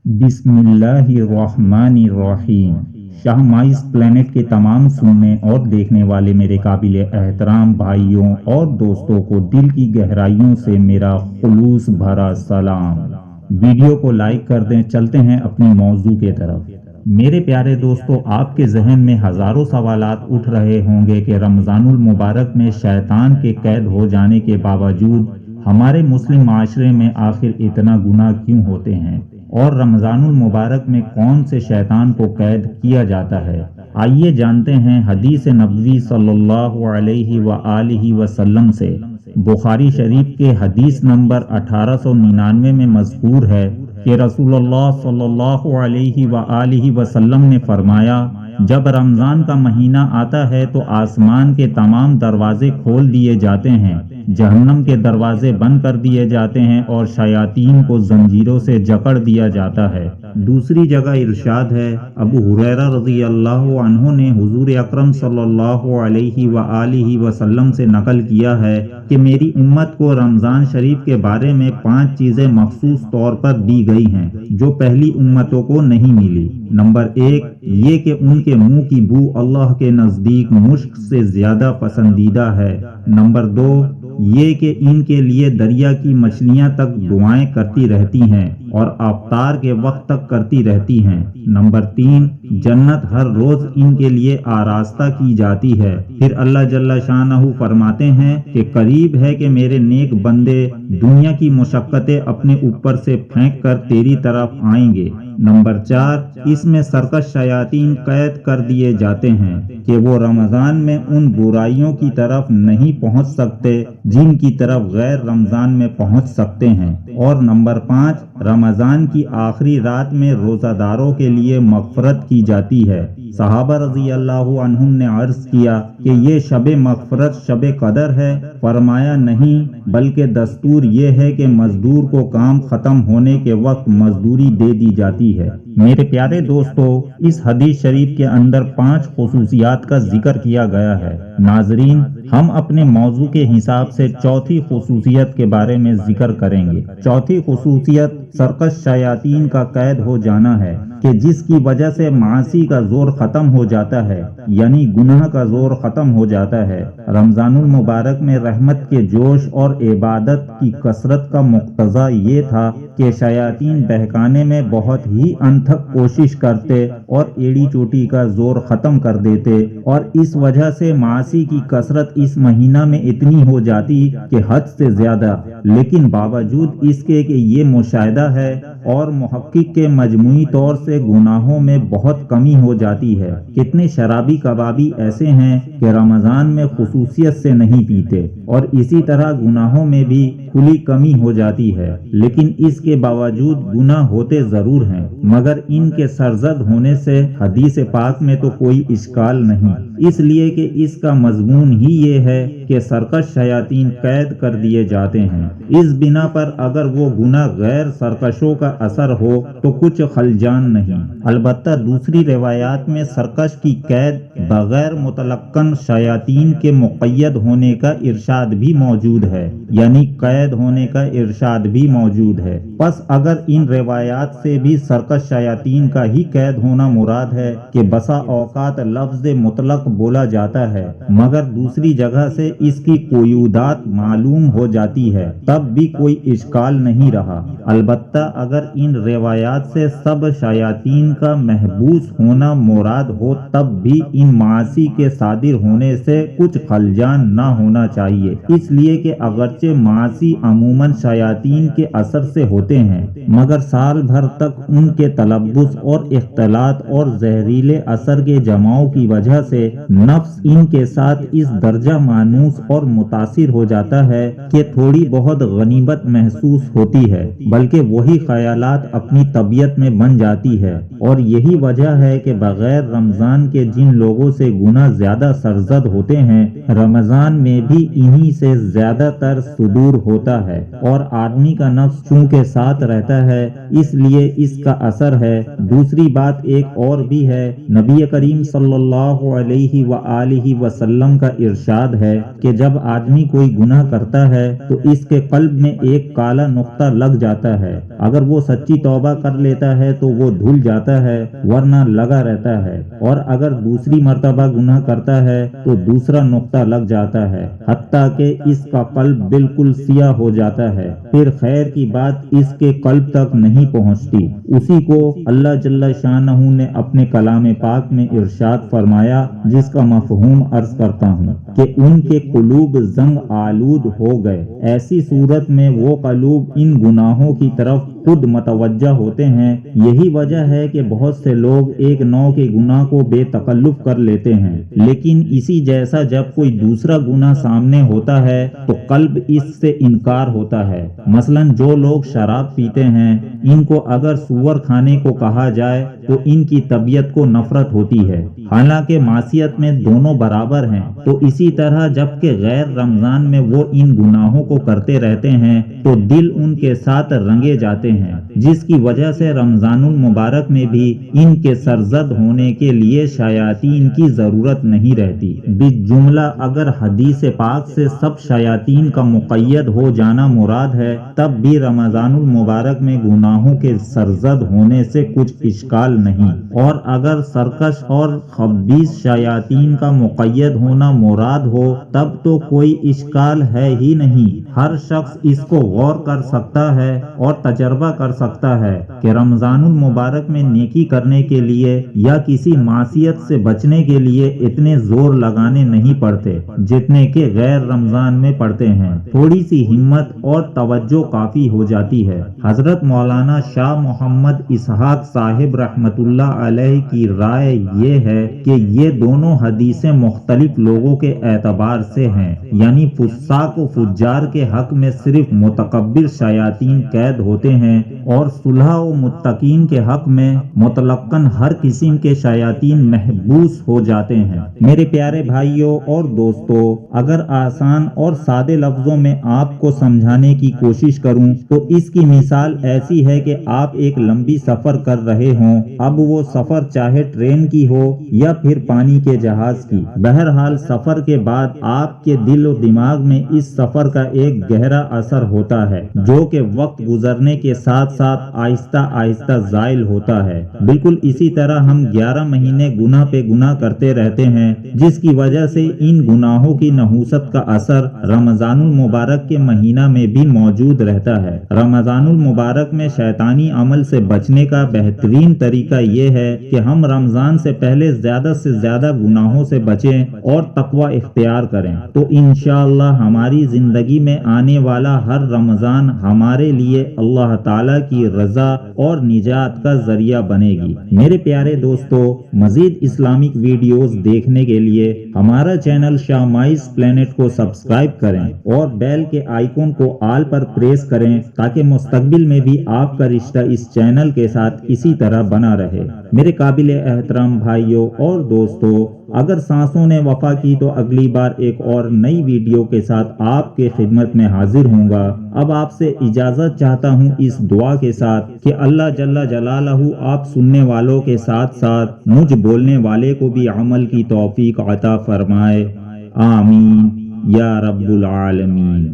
बिस्मिल्लाहिर्रहमानिर्रहीम। शाह माइस प्लेनेट के तमाम सुनने और देखने वाले मेरे काबिल एहतराम भाइयों और दोस्तों को दिल की गहराइयों से मेरा खुलूस भरा सलाम। वीडियो को लाइक कर दें। चलते हैं अपनी मौजू के तरफ। मेरे प्यारे दोस्तों, आपके जहन में हज़ारों सवालात उठ रहे होंगे कि रमज़ानुल मुबारक में शैतान के कैद हो जाने के बावजूद हमारे मुस्लिम माशरे में आखिर इतना गुनाह क्यों होते हैं, और रमज़ानुल मुबारक में कौन से शैतान को कैद किया जाता है। आइए जानते हैं हदीस नबवी सल्लल्लाहु अलैहि व आलिहि वसल्लम से। बुखारी शरीफ के हदीस नंबर 1899 में मज़कूर है कि रसूलुल्लाह सल्लल्लाहु अलैहि व आलिहि वसल्लम ने फरमाया, जब रमज़ान का महीना आता है तो आसमान के तमाम दरवाजे खोल दिए जाते हैं, जहन्नम के दरवाजे बंद कर दिए जाते हैं और शयातीन को जंजीरों से जकड़ दिया जाता है। दूसरी जगह इरशाद है, अबू हुरैरा रज़ी अल्लाहु अन्हु ने हुजूर अकरम सल्लल्लाहु अलैहि व आलिहि वसल्लम से नकल किया है कि मेरी उम्मत को रमज़ान शरीफ के बारे में 5 चीज़ें मखसूस तौर पर दी गई हैं जो पहली उम्मतों को नहीं मिली। नंबर 1 ये कि उनके मुंह की बू अल्लाह के नज़दीक मुश्क से ज़्यादा पसंदीदा है। नंबर 2 ये कि इनके लिए दरिया की मछलियां तक दुआएं करती रहती हैं और अफ्तार के वक्त तक करती रहती हैं। नंबर 3 जन्नत हर रोज इनके लिए आरास्ता की जाती है। फिर अल्लाह जल्ला शानहू फरमाते हैं कि करीब है कि मेरे नेक बंदे दुनिया की मुशक्कतें अपने ऊपर से फेंक कर तेरी तरफ आएंगे। नंबर 4 इसमें सरकश शयातीन कैद कर दिए जाते हैं कि वो रमजान में उन बुराइयों की तरफ नहीं पहुंच सकते जिनकी तरफ गैर रमजान में पहुंच सकते हैं। और नंबर 5 रमजान की आखिरी रात में रोजादारों के लिए मगफरत की जाती है। सहाबा रज़ी अल्लाहु अन्हुम ने अर्ज किया कि ये शबे मगफरत शबे कदर है। फरमाया नहीं, बल्कि दस्तूर ये है कि मजदूर को काम खत्म होने के वक्त मजदूरी दे दी जाती है। मेरे प्यारे दोस्तों, इस हदीस शरीफ के अंदर 5 खुसूसियात का जिक्र किया गया है। नाजरीन, हम अपने मौजू के हिसाब से चौथी खुसूसियत के बारे में जिक्र करेंगे। चौथी खुसूसियत सरकश शयातीन का कैद हो जाना है कि जिसकी वजह से मासी का जोर खत्म हो जाता है, यानी गुनाह का जोर खत्म हो जाता है। रमजानुल मुबारक में रहमत के जोश और इबादत की कसरत का मुक्तजा ये था कि शयातीन बहकाने में बहुत ही अनथक कोशिश करते और एड़ी चोटी का जोर खत्म कर देते, और इस वजह से मासी की कसरत इस महीना में इतनी हो जाती कि हद से ज्यादा। लेकिन बावजूद इसके कि ये मुशाहिदा है और मुहक्किक के मजमूई तौर से गुनाहों में बहुत कमी हो जाती है। कितने शराबी कबाबी ऐसे हैं कि रमजान में खुसूसियत से नहीं पीते और इसी तरह गुनाहों में भी खुली कमी हो जाती है, लेकिन इसके बावजूद गुनाह होते जरूर हैं, मगर इनके सरजद होने से हदीस पाक में तो कोई इश्काल नहीं, इसलिए कि इसका मजमून ही ये है कि सरकश शयातीन कैद कर दिए जाते हैं। इस बिना पर अगर वो गुनाह गैर सरकशों का असर हो तो कुछ खलजान नहीं। अलबत्ता दूसरी रिवायात में सरकश की कैद बगैर मुतलक्कन शयातीन के मुक़य्यद होने का इरशाद भी मौजूद है, यानी कैद होने का इरशाद भी मौजूद है। बस अगर इन रिवायात से भी सरकश शयातीन का ही कैद होना मुराद है कि बसा औकात लफ्ज़ मुतलक बोला जाता है मगर दूसरी जगह से इसकी कोयूदात मालूम हो जाती है, तब भी कोई इश्काल नहीं रहा। अलबत्ता अगर इन रिवायात से सब शयातीन का महबूस होना मुराद हो तब भी इन मासी के सादिर होने से कुछ खलजान ना होना चाहिए, इसलिए कि अगरचे मासी अमूमन शयातीन के असर से होते हैं मगर साल भर तक उनके तलब्बुस और इख्तलात और जहरीले असर के जमाव की वजह से नफ्स इनके साथ इस दर्जा मानूस और मुतासिर हो जाता है कि थोड़ी बहुत गनीमत महसूस होती है, बल्कि वही ख्यालात अपनी तबीयत में बन जाती ہے، اور یہی وجہ ہے کہ بغیر رمضان کے جن لوگوں سے گناہ زیادہ سرزد ہوتے ہیں، رمضان میں بھی انہی سے زیادہ تر صدور ہوتا ہے، اور آدمی کا نفس چونکہ ساتھ رہتا ہے اس لیے اس کا اثر ہے۔ دوسری بات ایک اور بھی ہے، نبی کریم صلی اللہ علیہ وآلہ وسلم کا ارشاد ہے کہ جب آدمی کوئی گناہ کرتا ہے تو اس کے قلب میں ایک کالا نقطہ لگ جاتا ہے، اگر وہ سچی توبہ کر لیتا ہے تو وہ دھل جاتا ہے، ورنہ لگا رہتا ہے، اور اگر دوسری مرتبہ گناہ کرتا ہے تو دوسرا نقطہ لگ جاتا ہے، حتیٰ کہ اس کا قلب بالکل سیاہ ہو جاتا ہے، پھر خیر کی بات اس کے قلب تک نہیں پہنچتی۔ اسی کو اللہ جل شانہ نے اپنے کلام پاک میں ارشاد فرمایا، جس کا مفہوم عرض کرتا ہوں کہ ان کے قلوب زنگ آلود ہو گئے۔ ایسی صورت میں وہ قلوب ان گناہوں کی طرف خود متوجہ ہوتے ہیں۔ یہی وجہ ہے کہ بہت سے لوگ ایک نوع کے گناہ کو بے تکلف کر لیتے ہیں، لیکن اسی جیسا جب کوئی دوسرا گناہ سامنے ہوتا ہے تو قلب اس سے انکار ہوتا ہے۔ مثلا جو لوگ شراب پیتے ہیں، ان کو اگر سور کھانے کو کہا جائے تو ان کی طبیعت کو نفرت ہوتی ہے، حالانکہ معصیت میں دونوں برابر ہیں۔ تو اسی طرح جب کہ غیر رمضان میں وہ ان گناہوں کو کرتے رہتے ہیں تو دل ان کے ساتھ رنگے جاتے ہیں، جس کی وجہ سے رمضان المبارک میں بھی ان کے سرزد ہونے کے لیے شیاطین کی ضرورت نہیں رہتی۔ بالجملہ اگر حدیث پاک سے سب شیاطین کا مقید ہو جانا مراد ہے، تب بھی رمضان المبارک میں گناہوں کے سرزد ہونے سے کچھ اشکال نہیں، اور اگر سرکش اور خبیث شیاطین کا مقید ہونا مراد ہو تب تو کوئی اشکال ہے ہی نہیں۔ ہر شخص اس کو غور کر سکتا ہے اور تجربہ کر سکتا ہے کہ رمضان المبارک میں نیکی کرنے کے لیے یا کسی معصیت سے بچنے کے لیے اتنے زور لگانے نہیں پڑتے جتنے کہ غیر رمضان میں پڑتے ہیں۔ تھوڑی سی ہمت اور توجہ کافی ہو جاتی ہے۔ حضرت مولانا شاہ محمد اسحاق صاحب رحمت اللہ علیہ کی رائے یہ ہے کہ یہ دونوں حدیثیں مختلف لوگوں کے اعتبار سے ہیں، یعنی فساق و فجار کے حق میں صرف متکبر شیاطین قید ہوتے ہیں، اور صلح و متقین کے حق میں مطلقاً ہر قسم کے شیاطین محبوس ہو جاتے ہیں۔ میرے پیارے بھائیوں اور دوستو، اگر آسان اور سادے لفظوں میں آپ کو سمجھانے کی کوشش کروں تو اس کی مثال ایسی ہے کہ آپ ایک لمبی سفر کر رہے ہوں، اب وہ سفر چاہے ٹرین کی ہو یا پھر پانی کے جہاز کی، بہرحال سفر کے بعد آپ کے دل و دماغ میں اس سفر کا ایک گہرا اثر ہوتا ہے، جو کہ وقت گزرنے کے ساتھ ساتھ آہستہ آہستہ زائل ہوتا ہے۔ بالکل اسی طرح ہم 11 مہینے گناہ پہ گناہ کرتے رہتے ہیں، جس کی وجہ سے ان گناہوں کی نحوست کا اثر رمضان المبارک کے مہینہ میں بھی موجود رہتا ہے۔ رمضان المبارک میں شیطانی عمل سے بچنے کا بہترین طریقہ یہ ہے کہ ہم رمضان سے پہلے زیادہ سے زیادہ گناہوں سے بچیں اور تقوی اختیار کریں، تو انشاءاللہ ہماری زندگی میں آنے والا ہر رمضان ہمارے لیے اللہ تعالیٰ کی رضا اور نجات کا ذریعہ بنے گی۔ میرے پیارے دوستو، مزید اسلامک ویڈیوز دیکھنے کے لیے ہمارا چینل شاہ مائز پلینٹ کو سبسکرائب کریں اور بیل کے آئیکن کو آل پر پریس کریں تاکہ مستقبل میں بھی آپ کا رشتہ اس چینل کے ساتھ اسی طرح بنا رہے۔ میرے قابل احترام بھائیوں اور دوستو، اگر سانسوں نے وفا کی تو اگلی بار ایک اور نئی ویڈیو کے ساتھ آپ کے خدمت میں حاضر ہوں گا۔ اب آپ سے اجازت چاہتا ہوں اس دعا کے ساتھ کہ اللہ جل جلالہ آپ سننے والوں کے ساتھ ساتھ مجھ بولنے والے کو بھی عمل کی توفیق عطا فرمائے، آمین یا رب العالمین۔